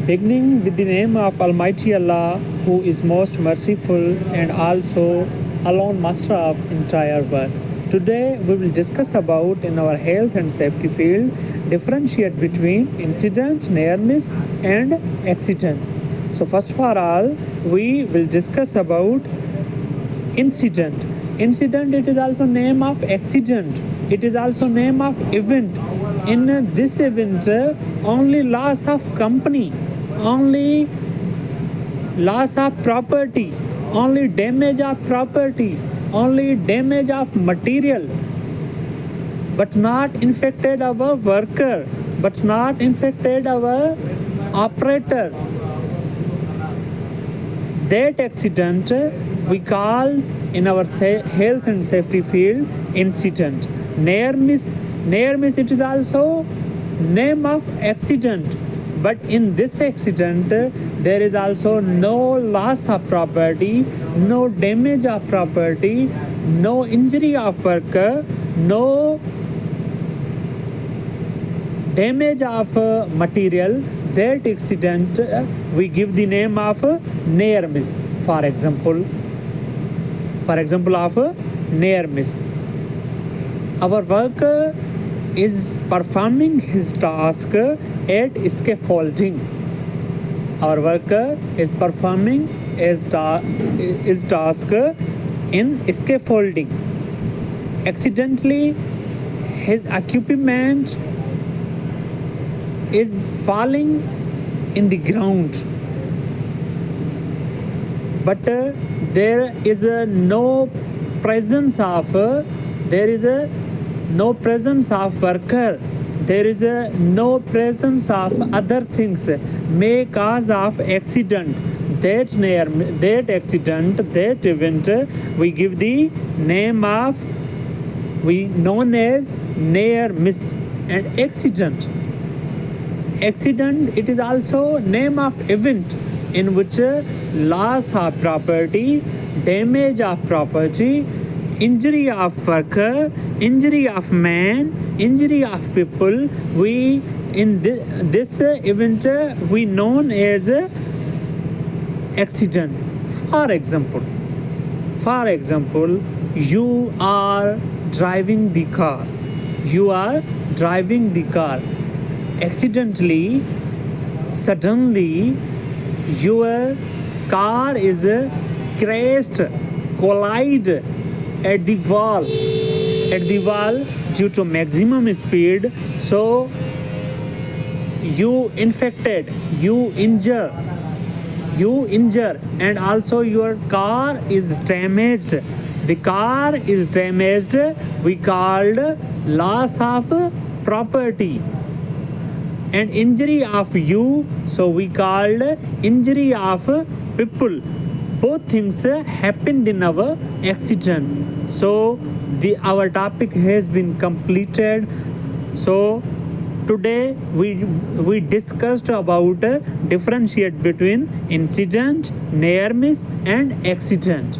Beginning with the name of Almighty Allah, who is most merciful and also alone master of entire world. Today we will discuss about in our health and safety field differentiate between incident, near miss and accident. So first of all, we will discuss about incident. Incident, it is also name of accident. It is also name of event. In this event, only loss of company, only loss of property, only damage of property, only damage of material, but not infected our worker, but not infected our operator. That accident we call in our health and safety field incident. Near miss, it is also name of accident, but in this accident there is also no loss of property, no damage of property, no injury of worker, no damage of material. That accident we give the name of near miss. For example of near miss, our worker is performing his task at scaffolding. Our worker is performing his task in scaffolding. Accidentally his equipment is falling in the ground, but there is no presence of worker, there is no presence of other things may cause of accident. That accident, that event we give the name of, we known as near miss. And accident, it is also name of event in which loss of property, damage of property, injury of worker, injury of man, injury of people, we in this event we known as accident. For example, you are driving the car, accidentally, suddenly your car is crashed, collide at the wall due to maximum speed. So you infected, you injure, and also your car is damaged. The car is damaged, we called loss of property. And injury of you, so we called injury of people. Both things happened in our accident. So our topic has been completed. So today we discussed about differentiate between incident, near miss and accident.